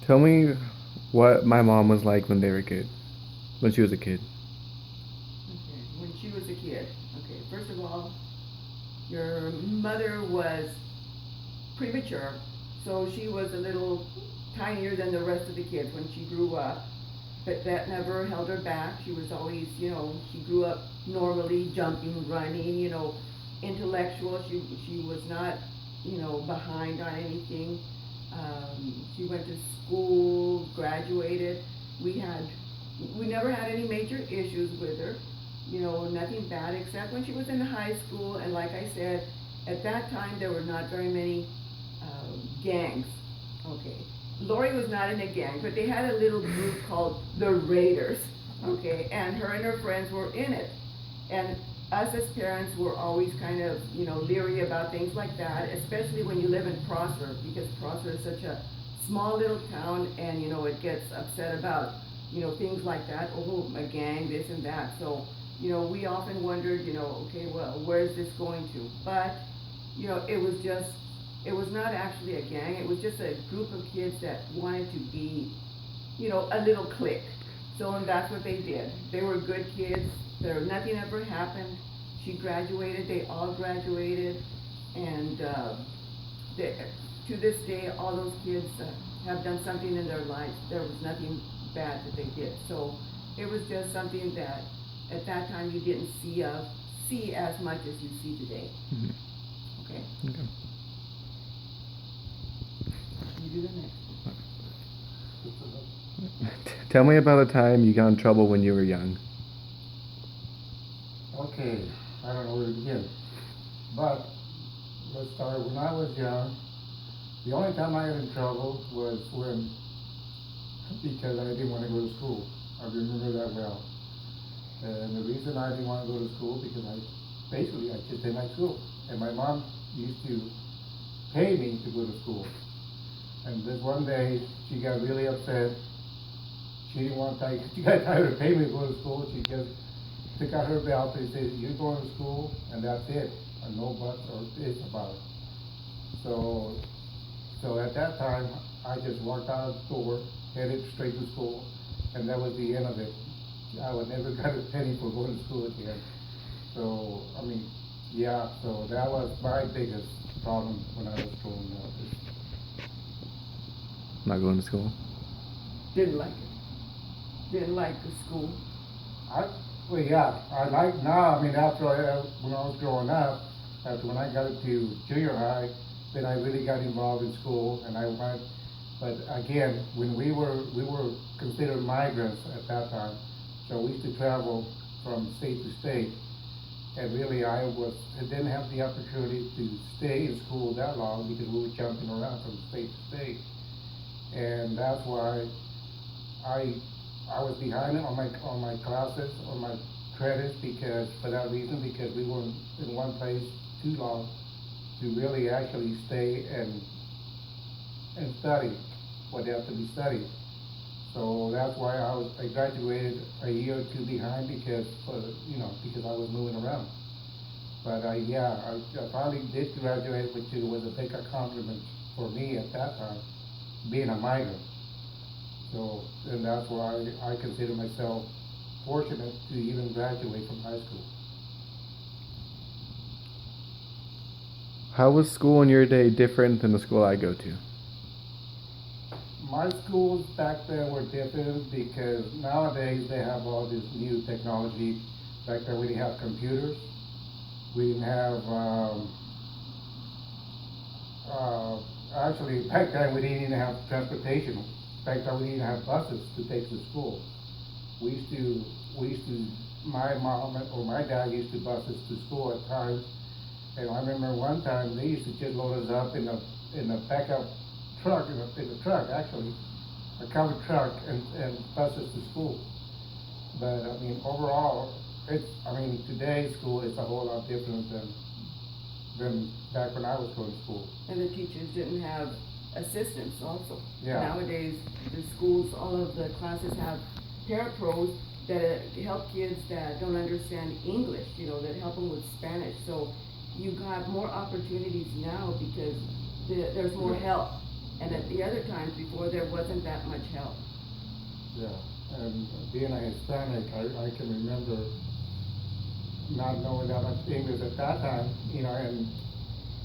Tell me what my mom was like when they were a kid, when she was a kid. Okay, when she was a kid. Okay, first of all, your mother was premature, so she was a little tinier than the rest of the kids when she grew up. But that never held her back. She was always, she grew up normally, jumping, running, intellectual. She was not, behind on anything. She went to school, graduated. We had, we never had any major issues with her. Nothing bad except when she was in high school. And like I said, at that time there were not very many gangs. Okay. Lori was not in a gang, but they had a little group called the Raiders. Okay. And her and her friends were in it. And us as parents were always kind of, leery about things like that, especially when you live in Prosser, because Prosser is such a small little town and, it gets upset about, things like that. Oh, a gang, this and that. So, we often wondered, okay, well, where's this going to? But, it was not actually a gang. It was just a group of kids that wanted to be, a little clique. So, and that's what they did. They were good kids. Nothing ever happened. She graduated. They all graduated, and they, to this day, all those kids have done something in their lives. There was nothing bad that they did. So, it was just something that at that time you didn't see as much as you see today. Mhm. Okay. Okay. You do the next. Tell me about a time you got in trouble when you were young. Okay, I don't know where to begin. But let's start. When I was young, the only time I got in trouble was when, because I didn't want to go to school. I remember that well. And the reason I didn't want to go to school because I just didn't like school. And my mom used to pay me to go to school. And this one day, she got really upset. She didn't want to, she got tired of paying me to go to school. She just took out her belt and said, "You're going to school, and that's it. And no buts or ifs about it." So, so at that time, I just walked out of the store, headed straight to school, and that was the end of it. I would never got a penny for going to school again. So, I mean, yeah, so that was my biggest problem when I was growing up. Not going to school. Didn't like it. Didn't like the school. I, well, yeah, I like now, I mean, when I was growing up, after when I got into junior high, then I really got involved in school and I went, but again, when we were considered migrants at that time, so we used to travel from state to state. And really, I didn't have the opportunity to stay in school that long because we were jumping around from state to state. And that's why I I was behind on my classes, on my credits because for that reason because we were in one place too long to really actually stay and study what had to be studied. So that's why I graduated a year or two behind because because I was moving around. But I finally did graduate, which was a big accomplishment for me at that time, being a migrant. So, and that's why I consider myself fortunate to even graduate from high school. How was school in your day different than the school I go to? My schools back then were different because nowadays they have all this new technology. Back then we didn't have computers. We didn't have, uh, actually back then we didn't even have transportation. Back then we didn't have buses to take to school. We used to, we used to, my mom or my dad used to bus us to school at times. And I remember one time they used to just load us up in a backup truck, in a truck actually, a covered truck, and bus us to school. But I mean, overall, I mean, today's school is a whole lot different than back when I was going to school. And the teachers didn't have assistants also. Yeah. Nowadays, the schools, all of the classes have parapros that help kids that don't understand English, that help them with Spanish. So you have more opportunities now because there's more help. And at the other times before, there wasn't that much help. Yeah, and being a Hispanic, I can remember not knowing that much English at that time, and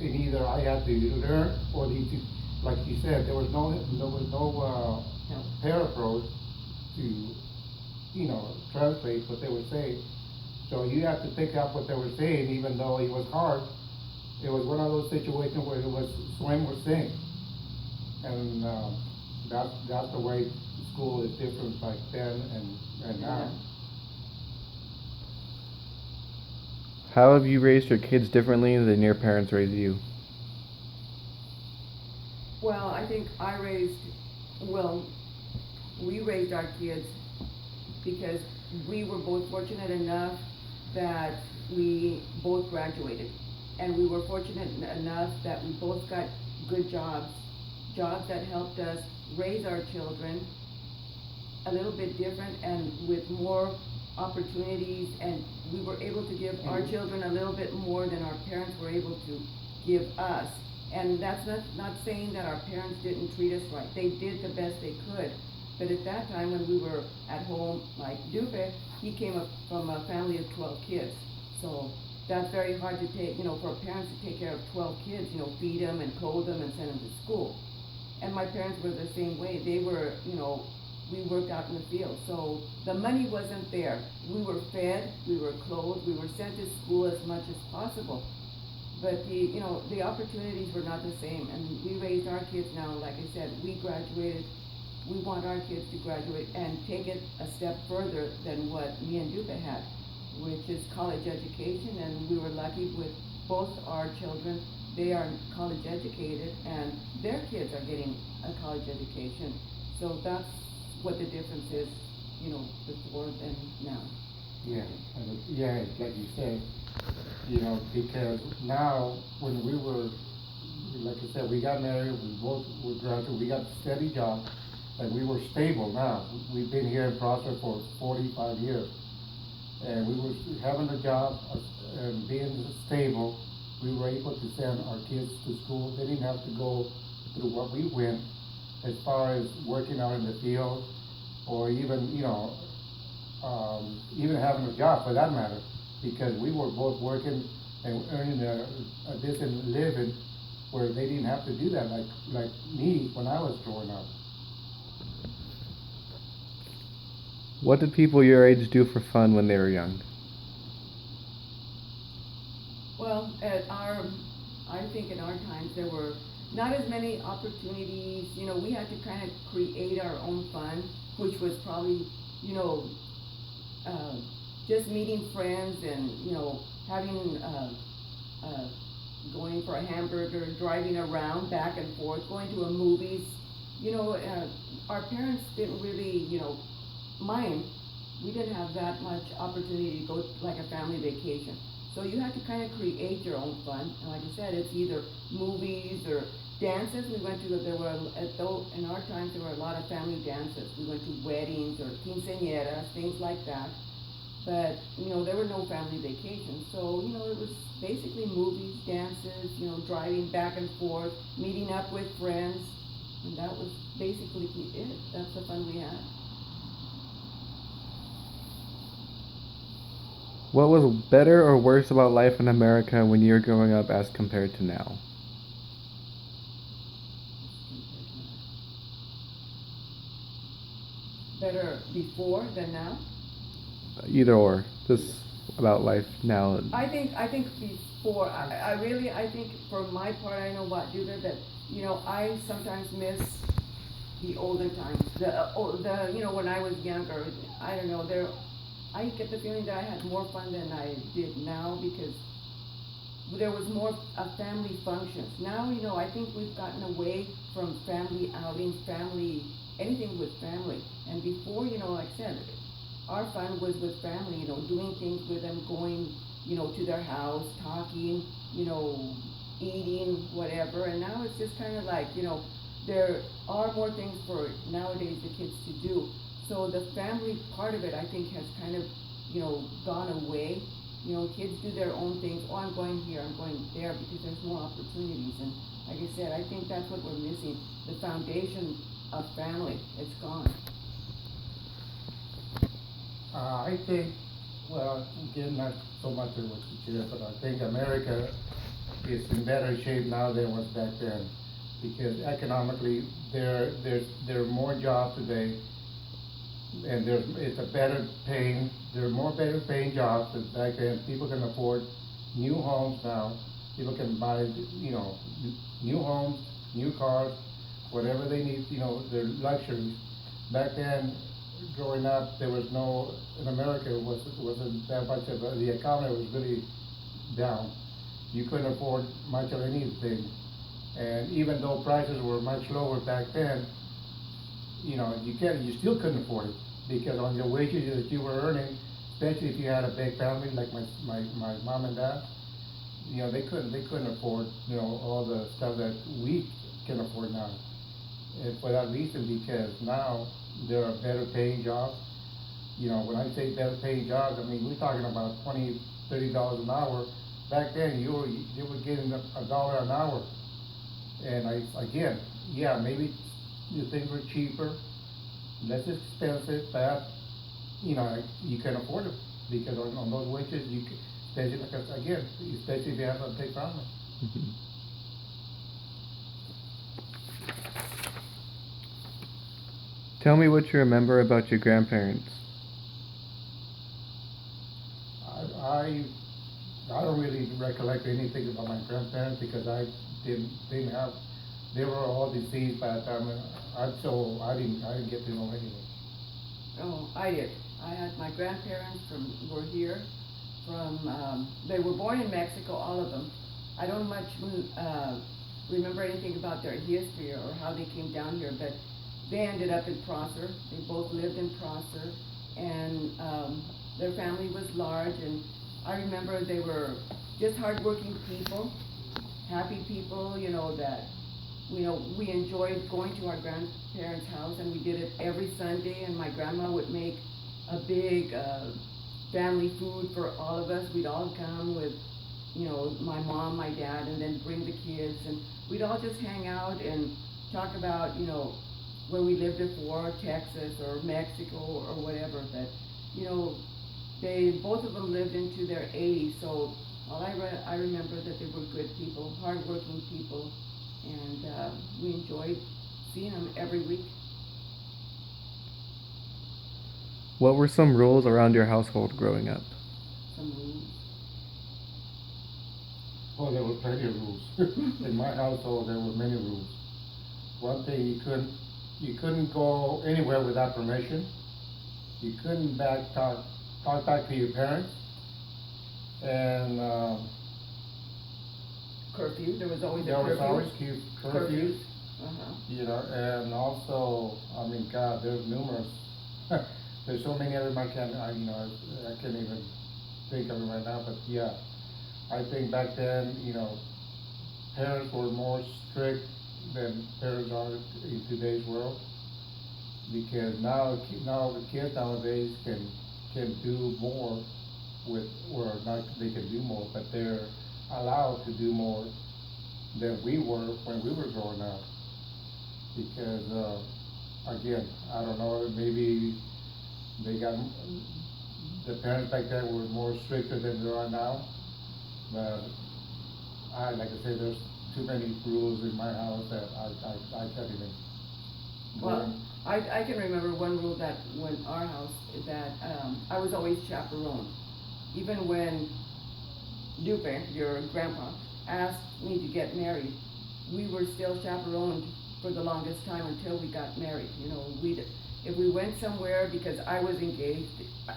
either I had to learn or need to, like you said, there was no Help. parapros to, translate what they were saying. So you have to pick up what they were saying, even though it was hard. It was one of those situations where it was swim or sing, and that's the way school is different back then and now. Yeah. How have you raised your kids differently than your parents raised you? Well, I think well, we raised our kids because we were both fortunate enough that we both graduated. And we were fortunate enough that we both got good jobs, jobs that helped us raise our children a little bit different and with more opportunities, and we were able to give our children a little bit more than our parents were able to give us. And that's not saying that our parents didn't treat us right. They did the best they could. But at that time when we were at home, like Dupe, he came up from a family of 12 kids. So that's very hard to take, for parents to take care of 12 kids, feed them and clothe them and send them to school. And my parents were the same way. They were, we worked out in the field. So the money wasn't there. We were fed, we were clothed, we were sent to school as much as possible. But the opportunities were not the same. And we raised our kids now, like I said, we graduated. We want our kids to graduate and take it a step further than what me and Dupe had, which is college education. And we were lucky with both our children. They are college educated and their kids are getting a college education. So that's what the difference is, before and now. Yeah, yeah, like you said, because now when we were, like I said, we got married, we both were graduated, we got steady jobs, and we were stable now. We've been here in Prosper for 45 years, and we were having a job and being stable. We were able to send our kids to school. They didn't have to go through what we went as far as working out in the field or even, even having a job for that matter, because we were both working and earning a decent living where they didn't have to do that like me when I was growing up. What did people your age do for fun when they were young? Well, I think in our times there were not as many opportunities. We had to kind of create our own fun, which was probably, you know, uh, just meeting friends and, having, going for a hamburger, driving around back and forth, going to a movies. Our parents didn't really, mind. We didn't have that much opportunity to go like a family vacation. So you had to kind of create your own fun. And like I said, it's either movies or dances. We went to, there were, in our times, there were a lot of family dances. We went to weddings or quinceañeras, things like that. But, there were no family vacations. So, it was basically movies, dances, driving back and forth, meeting up with friends. And that was basically it. That's the fun we had. What was better or worse about life in America when you were growing up as compared to now? Better before than now? Either or. Just about life now. I think before, I think for my part, I know about you that, I sometimes miss the older times, when I was younger. I don't know, I get the feeling that I had more fun than I did now because there was more family functions. Now, I think we've gotten away from family outings, anything with family. And before, like I said, our fun was with family, doing things with them, going, to their house, talking, eating, whatever. And now it's just kind of like, there are more things for nowadays the kids to do. So the family part of it, I think, has kind of, gone away. Kids do their own things. Oh, I'm going here, I'm going there, because there's more opportunities. And Like I said, I think that's what we're missing, the foundation of family, it's gone. I think, well, again, not so much of what you said, but I think America is in better shape now than it was back then. Because economically, there are more jobs today, and it's a better paying, there are more better paying jobs than back then. People can afford new homes now. People can buy, new homes, new cars, whatever they need, their luxuries. Back then, growing up, there was no, in America, wasn't that much of the economy was really down. You couldn't afford much of anything. And even though prices were much lower back then, you still couldn't afford it because on the wages that you were earning, especially if you had a big family like my mom and dad, they couldn't afford, all the stuff that we can afford now. And for that reason, because now there are better paying jobs. When I say better paying jobs, I mean, we're talking about $20, $30 an hour. Back then, you were getting a dollar an hour. And again, yeah, maybe the things were cheaper, less expensive, but, you can afford it. Because on those wages, especially, because again, especially if you have a big family. Mhm. Tell me what you remember about your grandparents. I, I don't really recollect anything about my grandparents because I didn't have, they were all deceased by the time I didn't get to know anything. Oh, I did. I had my grandparents were here they were born in Mexico, all of them. I don't much remember anything about their history or how they came down here, but they ended up in Prosser. They both lived in Prosser, and their family was large. And I remember they were just hardworking people, happy people. That we enjoyed going to our grandparents' house, and we did it every Sunday. And my grandma would make a big family food for all of us. We'd all come with, my mom, my dad, and then bring the kids, and we'd all just hang out and talk about, where we lived before, Texas or Mexico or whatever. But, you know, both of them lived into their 80s, so I remember that they were good people, hardworking people, and we enjoyed seeing them every week. What were some rules around your household growing up? Some rules. Well, there were plenty of rules. In my household, there were many rules. One thing, you couldn't go anywhere without permission. You couldn't talk back to your parents, and Curfew, there was always a there was curfew. always curfews. Uh-huh. And also, I mean, God, there's numerous. There's so many of them I can't even think of it right now. But yeah, I think back then, parents were more strict than parents are in today's world, because now the kids nowadays can do more with, or not, they can do more, but they're allowed to do more than we were when we were growing up. Because again, I don't know, maybe they got the parents back then were more stricter than they are now. But like I said, there's too many rules in my house that I can't even go Well, in. I can remember one rule that when our house, that I was always chaperoned. Even when Dupe, your grandpa, asked me to get married, we were still chaperoned for the longest time until we got married. If we went somewhere because I was engaged,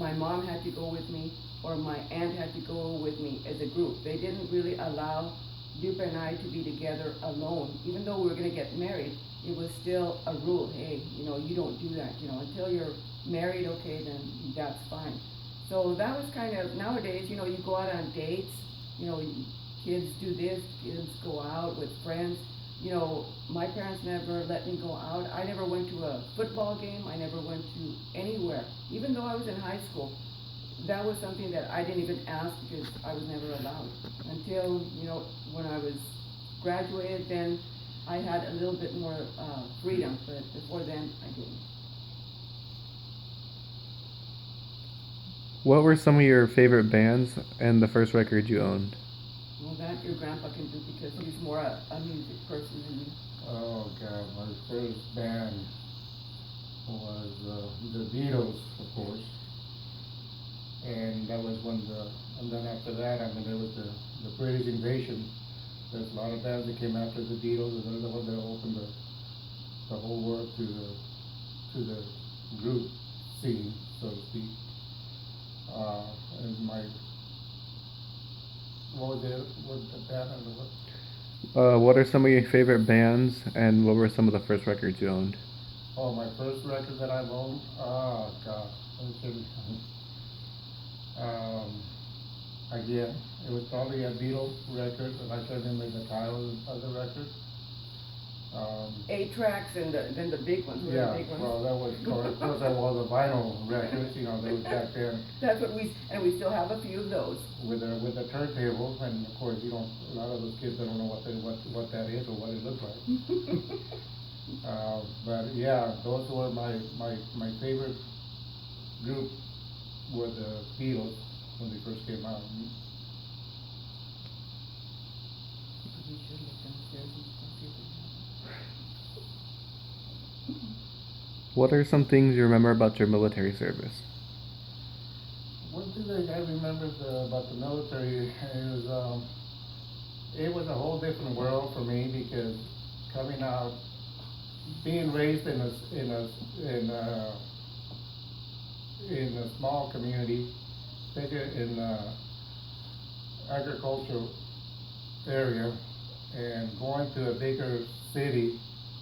my mom had to go with me, or my aunt had to go with me as a group. They didn't really allow Dupe and I to be together alone. Even though we were going to get married, it was still a rule. Hey, you don't do that. Until you're married, okay, then that's fine. So that was kind of, nowadays, you go out on dates, you know, kids do this, kids go out with friends. My parents never let me go out. I never went to a football game. I never went to anywhere. Even though I was in high school, that was something that I didn't even ask because I was never allowed. Until, when I was graduated, then I had a little bit more, freedom, but before then, I didn't. What were some of your favorite bands and the first record you owned? Well, that your grandpa can do because he's more a music person than me. Oh God, my first band was the Beatles, of course, and that was when and then after that, I mean, there was the British invasion. There's a lot of bands that came after the Beatles, and they're the ones that opened the whole world to the group scene, so to speak. Uh, and my what was the band and what? What are some of your favorite bands and what were some of the first records you owned? Oh, my first record that I've owned. Oh God, let me see. Um, Again, it was probably a Beatles record, and I can't remember the title of the record. Eight tracks and then the big ones, what are Yeah, the big ones? well, that was, of course, that was the vinyl records, they was back then That's what and we still have a few of those. with the turntable, and of course, a lot of those kids don't know what that is or what it looks like. But yeah, those were my favorite group were the Beatles when they first came out. We should look downstairs and see if we What are some things you remember about your military service? One thing that I remember about the military is it was a whole different world for me because coming out, being raised in a small community, especially in agricultural area, and going to a bigger city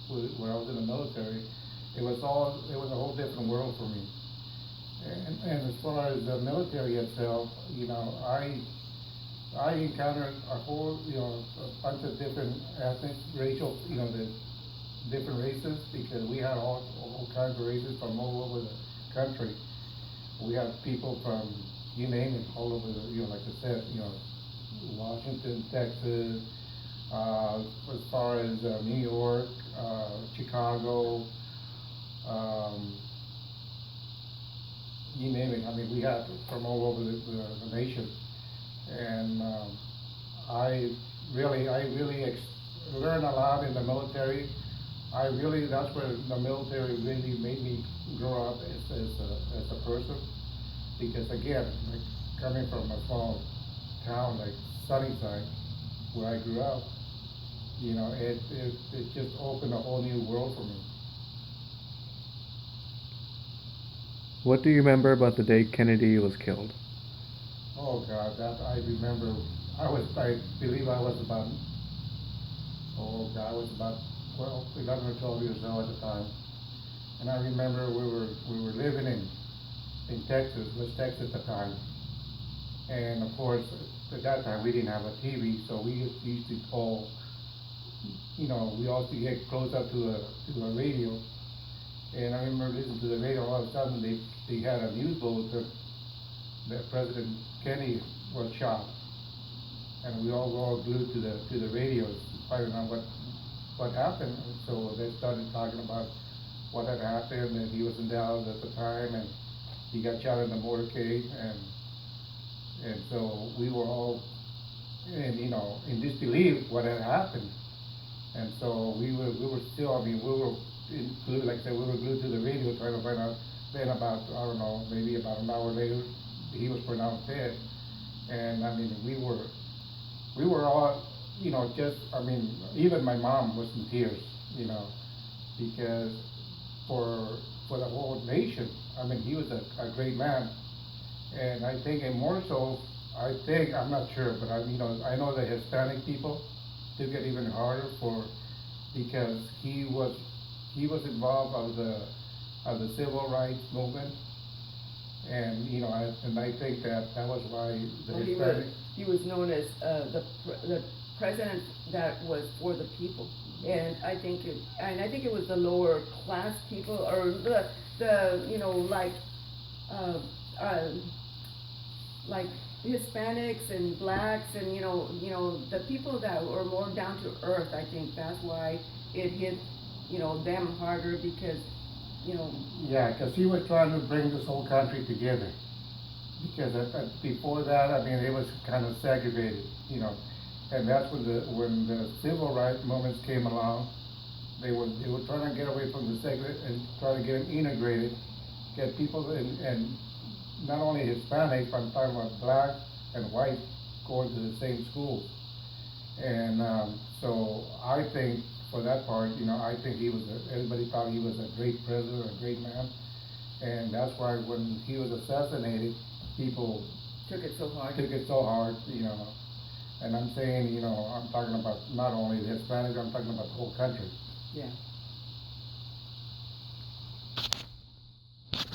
where I was in the military, it was a whole different world for me. And as far as the military itself, I encountered a whole, a bunch of different ethnic, racial, the different races because we had all kinds of races from all over the country. We had people from, you name it, all over like I said, Washington, Texas, as far as New York, Chicago, um, you name it. I mean, we had from all over the nation, and I learned a lot in the military. That's where the military really made me grow up as a person, because again, like coming from a small town like Sunnyside, where I grew up, it just opened a whole new world for me. What do you remember about the day Kennedy was killed? Oh God, that I remember. I believe I was about, oh God, I was about 12, 11 or 12 years old at the time. And I remember we were living in Texas, West Texas at the time. And of course, at that time we didn't have a TV, so we used to call, we also get close up to a radio. And I remember listening to the radio, all of a sudden they had a news bulletin that President Kennedy was shot. And we all were all glued to the radios, finding out what happened. And so they started talking about what had happened, and he was in Dallas at the time, and he got shot in the motorcade, and so we were all in disbelief what had happened. And so we were still, I mean, we were glued, like I said, we were glued to the radio trying to find out. Then about, I don't know, maybe about an hour later, he was pronounced dead. And I mean, we were all, I mean, even my mom was in tears, because for the whole nation, I mean, he was a great man. And I think, and more so, I'm not sure, but I know the Hispanic people took it even harder because he was involved of the civil rights movement, and I think that was why the Well, Hispanic. he was known as the president that was for the people, and I think it was the lower class people or the uh, like Hispanics and blacks and the people that were more down to earth. I think that's why it hit them harder because you know Yeah, because he was trying to bring this whole country together. Because before that, I mean, it was kind of segregated, and that's when the civil rights movements came along. They were trying to get away from the segregate and try to get them integrated, get people and not only Hispanics, but I'm talking about black and white going to the same schools. And so I think for that part, I think everybody thought he was a great president, a great man. And that's why when he was assassinated, people took it so hard. took it so hard. And I'm saying, I'm talking about not only the Hispanics, I'm talking about the whole country. Yeah.